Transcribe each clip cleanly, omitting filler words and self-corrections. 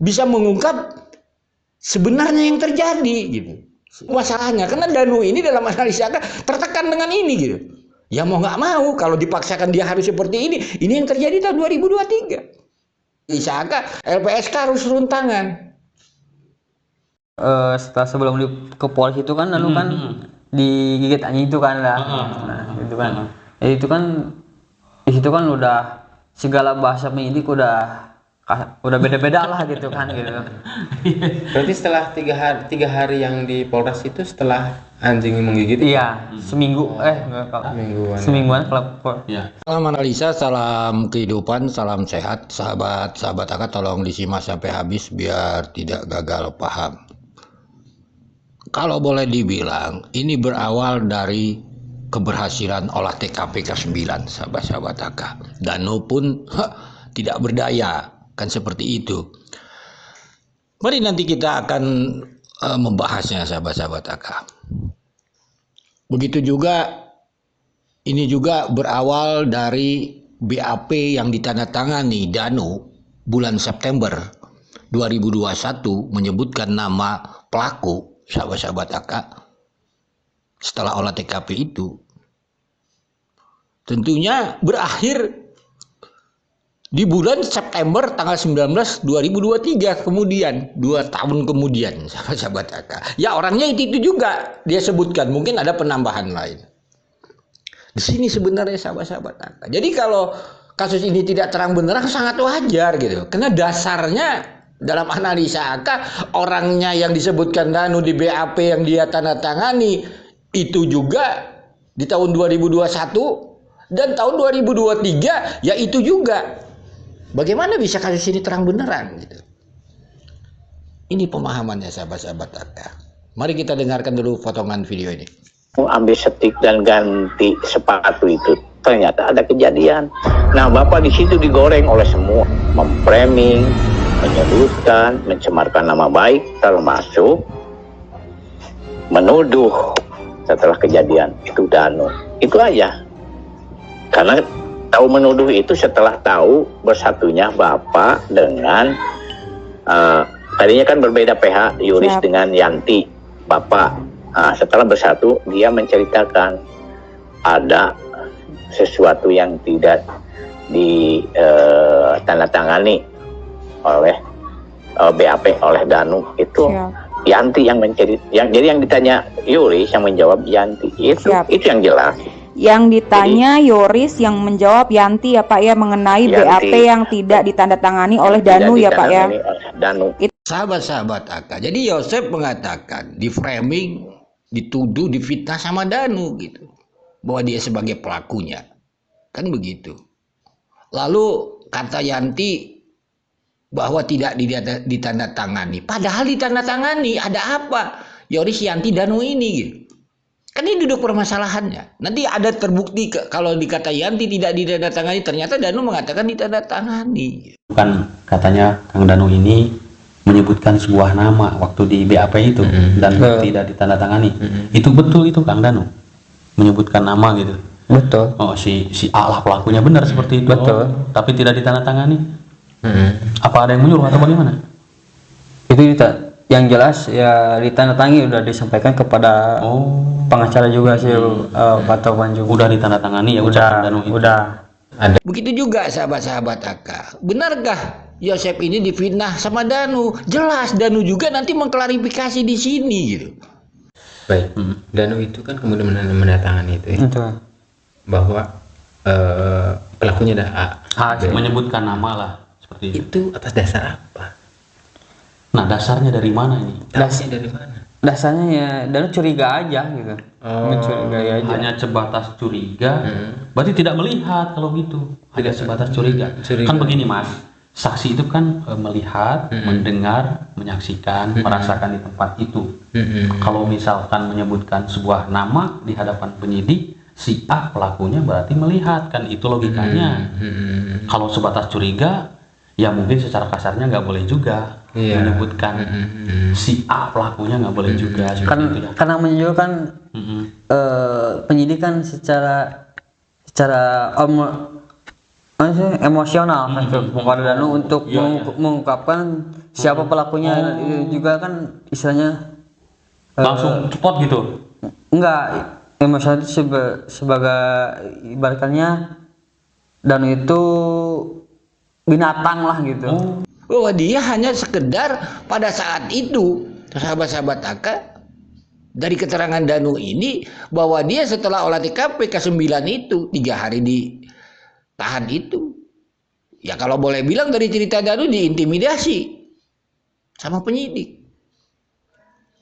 bisa mengungkap sebenarnya yang terjadi gitu. Masalahnya karena Danu ini dalam analisa tertekan dengan ini gitu. Ya mau nggak mau kalau dipaksakan dia harus seperti ini yang terjadi tahun 2023. Isaka LPSK harus turun tangan. Setelah sebelum ke polisi itu kan Danu kan digigit anjing itu kan lah. Nah, itu kan. Ya, itu kan di situ kan udah segala bahasa penyidik udah beda-beda lah gitu kan gitu. Berarti setelah tiga hari yang di Polres itu setelah anjing menggigit? Iya, seminggu semingguan kalau ya. Salam analisa, salam kehidupan, salam sehat, sahabat Aka, tolong disimak sampai habis biar tidak gagal paham. Kalau boleh dibilang, ini berawal dari keberhasilan olah TKP K9, sahabat-sahabat Aka. Danu pun tidak berdaya, kan seperti itu. Mari nanti kita akan membahasnya, sahabat-sahabat Aka. Begitu juga, ini juga berawal dari BAP yang ditandatangani Danu bulan September 2021 menyebutkan nama pelaku, sahabat-sahabat Aka, setelah olah TKP itu. Tentunya berakhir di bulan September tanggal 19 2023 kemudian 2 tahun kemudian, sahabat-sahabat Aka. Ya orangnya itu juga dia sebutkan, mungkin ada penambahan lain. Di sini sebenarnya sahabat-sahabat Aka. Jadi kalau kasus ini tidak terang benderang sangat wajar gitu. Karena dasarnya dalam analisa Aka, orangnya yang disebutkan Danu di BAP yang dia tanda tangani itu juga di tahun 2021 dan tahun 2023 ya itu juga. Bagaimana bisa kasus ini terang benerang gitu. Ini pemahamannya sahabat-sahabat Aka. Mari kita dengarkan dulu potongan video ini. Ambil setik dan ganti sepatu itu, ternyata ada kejadian. Nah, Bapak di situ digoreng oleh semua, memframing, menyudutkan, mencemarkan nama baik, termasuk menuduh setelah kejadian itu Danu. Itu aja. Karena tahu menuduh itu setelah tahu bersatunya Bapak dengan tadinya kan berbeda PH Yuris dengan Yanti, Bapak. Nah, setelah bersatu dia menceritakan ada sesuatu yang tidak ditandatangani oleh BAP oleh Danu itu. Yanti yang jadi yang ditanya Yuris yang menjawab Yanti itu yang jelas. Yang ditanya Yoris yang menjawab Yanti ya Pak ya, mengenai BAP yang tidak ditandatangani oleh Danu ya Pak ya. Sahabat-sahabat Aka. Jadi Yosef mengatakan di framing, dituduh, difitnah sama Danu gitu. Bahwa dia sebagai pelakunya. Kan begitu. Lalu kata Yanti bahwa tidak ditandatangani. Padahal ditandatangani. Ada apa? Yoris, Yanti, Danu ini gitu. Kan ini duduk permasalahannya. Nanti ada terbukti kalau dikata Yanti tidak ditandatangani, ternyata Danu mengatakan ditandatangani. Bukan katanya Kang Danu ini menyebutkan sebuah nama waktu di BAP itu dan tidak ditandatangani. Itu betul itu Kang Danu menyebutkan nama gitu. Betul. Oh si A lah pelakunya, benar seperti itu. Betul. Tapi tidak ditandatangani. Apa ada yang menyuruh atau bagaimana? Itu yang jelas ya ditandatangani, udah disampaikan kepada pengacara juga sih Pak Taufan juga. Udah ditandatangani ya udah. Udah. Ada. Begitu juga sahabat-sahabat Aka. Benarkah Yosef ini difitnah sama Danu? Jelas Danu juga nanti mengklarifikasi di sini gitu. Baik, Danu itu kan kemudian menandatangani itu ya. Betul. Bahwa pelakunya ada A. Menyebutkan nama lah seperti itu. Itu atas dasar apa? Nah, dasarnya dari mana ini? Dasarnya dari mana? Dasarnya ya Danu curiga aja gitu. Mencurigai aja. Hanya sebatas curiga. Berarti tidak melihat kalau gitu. Hanya sebatas curiga. Kan begini Mas, saksi itu kan melihat, mendengar, menyaksikan, merasakan di tempat itu. Kalau misalkan menyebutkan sebuah nama di hadapan penyidik, si A pelakunya berarti melihat, kan itu logikanya. Kalau sebatas curiga, ya mungkin secara kasarnya nggak boleh juga menyebutkan si A pelakunya, nggak boleh juga. Kan itu ya. karena menunjukkan penyidik kan secara emosional kepada Danu untuk mengungkapkan siapa pelakunya. Juga kan istilahnya langsung cepot gitu. enggak, emosional itu sebagai ibaratnya Danu itu binatang lah gitu. Bahwa dia hanya sekedar pada saat itu, sahabat-sahabat AK, dari keterangan Danu ini, bahwa dia setelah olah TKP ke-9 itu 3 hari ditahan itu, ya kalau boleh bilang dari cerita Danu diintimidasi sama penyidik,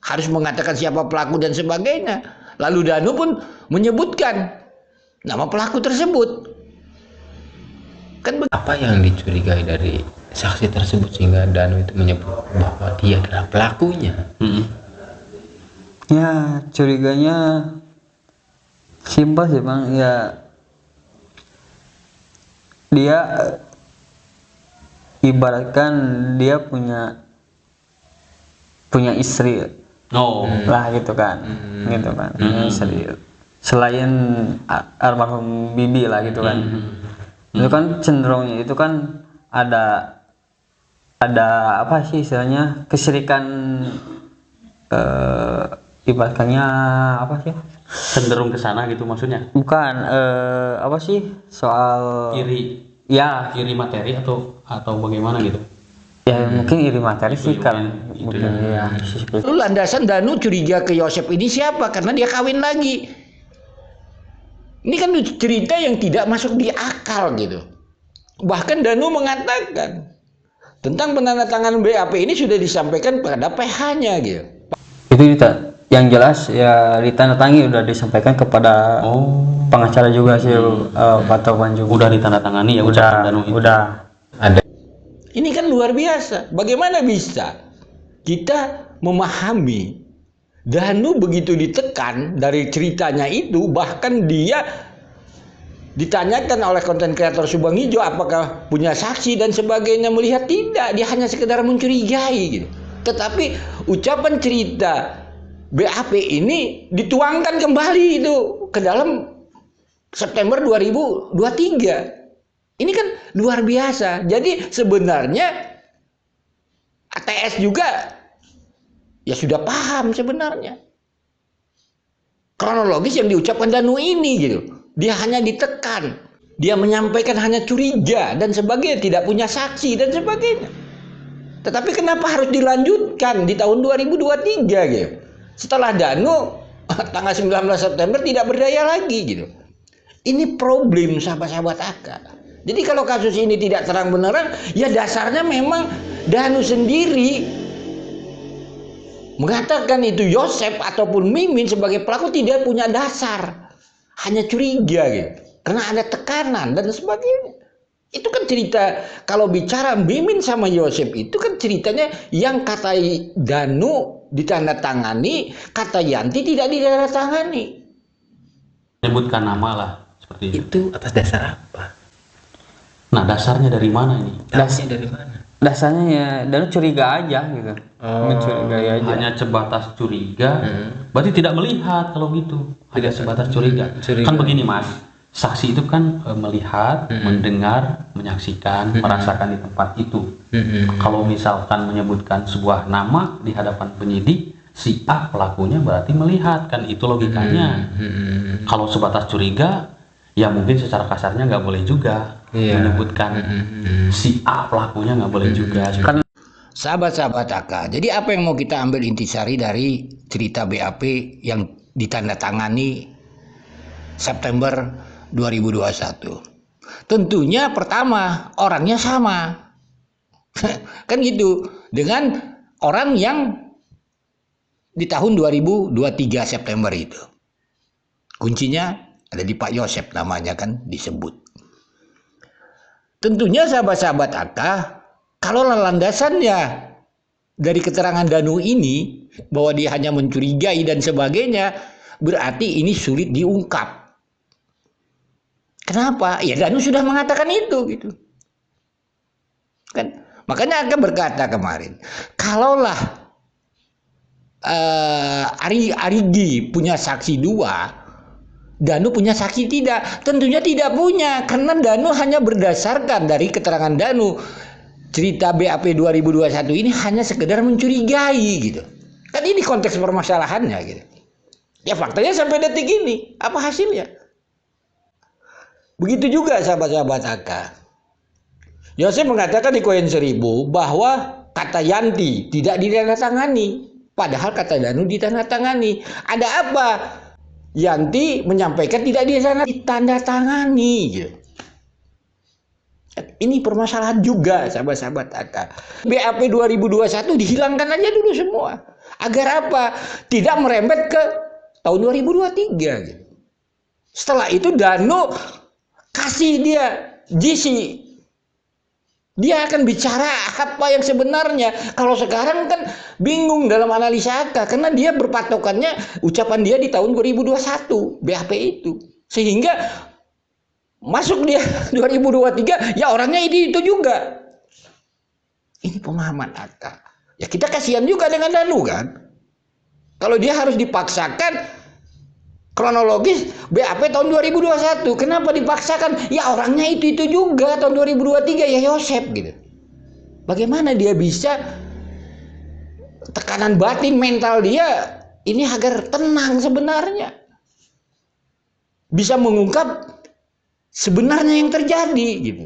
harus mengatakan siapa pelaku dan sebagainya. Lalu Danu pun menyebutkan nama pelaku tersebut. Kan Apa yang dicurigai dari saksi tersebut sehingga Danu itu menyebut bahwa dia adalah pelakunya? Ya curiganya simpel sih Bang, ya dia ibaratkan dia punya istri lah gitu kan. Punya istri selain almarhum Bibi lah gitu kan. Itu kan cenderungnya itu kan ada apa sih istilahnya, kesyirikan, ibaratnya apa sih, Cenderung ke sana gitu maksudnya. bukan apa sih, soal Iri materi atau bagaimana gitu. ya mungkin iri materi sih kan, Itu mungkin ya. Lalu landasan Danu curiga ke Yosep ini siapa? Karena dia kawin lagi. Ini kan cerita yang tidak masuk di akal gitu. Bahkan Danu mengatakan tentang penandatanganan BAP ini sudah disampaikan pada PH-nya gitu. Itu yang jelas ya ditandatangani, udah disampaikan kepada pengacara juga sih, Pak Toban juga. Udah ditandatangani ya ucapan Danu itu. Udah. Ini kan luar biasa. Bagaimana bisa kita memahami Danu begitu ditekan dari ceritanya itu, bahkan dia ditanyakan oleh konten kreator Subang Hijau apakah punya saksi dan sebagainya, melihat tidak, dia hanya sekedar mencurigai gitu. Tetapi ucapan cerita BAP ini dituangkan kembali itu ke dalam September 2023. Ini kan luar biasa. Jadi sebenarnya ATS juga ya sudah paham sebenarnya kronologis yang diucapkan Danu ini gitu. Dia hanya ditekan, dia menyampaikan hanya curiga dan sebagainya, tidak punya saksi dan sebagainya. Tetapi kenapa harus dilanjutkan di tahun 2023 gitu? Setelah Danu tanggal 19 September tidak berdaya lagi gitu. Ini problem sahabat-sahabat AK. Jadi kalau kasus ini tidak terang benerang, ya dasarnya memang Danu sendiri mengatakan itu Yosep ataupun Mimin sebagai pelaku tidak punya dasar, hanya curiga gitu, karena ada tekanan dan sebagainya. Itu kan cerita, kalau bicara Mimin sama Yosep itu kan ceritanya yang kata Danu ditandatangani, kata Yanti tidak ditandatangani. Menyebutkan nama lah seperti itu. Itu atas dasar apa? Nah dasarnya dari mana ini? Dasarnya dari mana? Dasarnya ya Danu curiga aja gitu. Mencurigai aja. Hanya sebatas curiga, berarti tidak melihat kalau gitu. Hanya sebatas curiga. Kan begini Mas, saksi itu kan melihat, mendengar, menyaksikan, merasakan di tempat itu. Kalau misalkan menyebutkan sebuah nama di hadapan penyidik, si A pelakunya berarti melihat, kan itu logikanya. Kalau sebatas curiga, ya mungkin secara kasarnya nggak boleh juga menyebutkan si A pelakunya, nggak boleh juga. Sahabat-sahabat AK, jadi apa yang mau kita ambil intisari dari cerita BAP yang ditandatangani September 2021? Tentunya pertama, orangnya sama. Kan gitu, dengan orang yang di tahun 2023 September itu. Kuncinya ada di Pak Yosep, namanya kan disebut. Tentunya sahabat-sahabat AK, kalau landasannya dari keterangan Danu ini bahwa dia hanya mencurigai dan sebagainya, berarti ini sulit diungkap. Kenapa? Ya Danu sudah mengatakan itu gitu. Kan? Makanya AK berkata kemarin, kalaulah Arigi punya saksi 2 Danu punya saksi tidak? Tentunya tidak punya, karena Danu hanya berdasarkan dari keterangan Danu. Cerita BAP 2021 ini hanya sekedar mencurigai gitu. Kan ini konteks permasalahannya gitu. Ya faktanya sampai detik ini, apa hasilnya? Begitu juga sahabat-sahabat AK. Yosef mengatakan di Koin 1000 bahwa kata Yanti tidak ditandatangani, padahal kata Danu ditandatangani. Ada apa? Yanti menyampaikan tidak ditandatangani gitu. Ini permasalahan juga sahabat-sahabat AK. BAP 2021 dihilangkan aja dulu semua. Agar apa? Tidak merembet ke tahun 2023 gitu. Setelah itu Danu kasih dia GC. Dia akan bicara apa yang sebenarnya. Kalau sekarang kan bingung dalam analisa AK, karena dia berpatokannya ucapan dia di tahun 2021 BAP itu. Sehingga masuk dia 2023 ya orangnya itu juga. Ini pemahaman AK. Ya kita kasihan juga dengan Danu kan. Kalau dia harus dipaksakan kronologis BAP tahun 2021, kenapa dipaksakan? Ya orangnya itu juga tahun 2023 ya Yosef gitu. Bagaimana dia bisa tekanan batin mental dia ini agar tenang sebenarnya, bisa mengungkap sebenarnya yang terjadi gitu.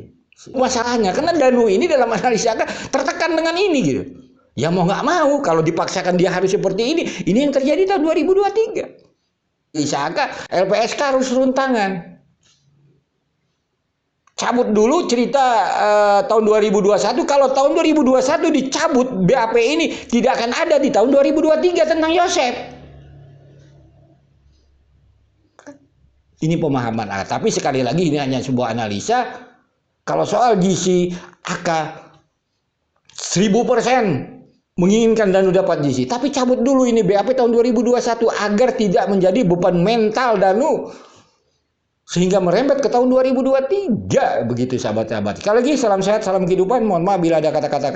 Masalahnya karena Danu ini dalam analisa tertekan dengan ini gitu. Ya mau nggak mau kalau dipaksakan dia harus seperti ini yang terjadi tahun 2023. Isaka LPSK harus turun tangan. Cabut dulu cerita tahun 2021. Kalau tahun 2021 dicabut BAP ini tidak akan ada di tahun 2023 tentang Yosef. Ini pemahaman AK. Tapi sekali lagi ini hanya sebuah analisa. Kalau soal GC AK 1000% menginginkan Danu dapat GC, tapi cabut dulu ini BAP tahun 2021 agar tidak menjadi beban mental Danu sehingga merembet ke tahun 2023. Begitu sahabat-sahabat. Sekali lagi salam sehat, salam kehidupan. Mohon maaf bila ada kata-kata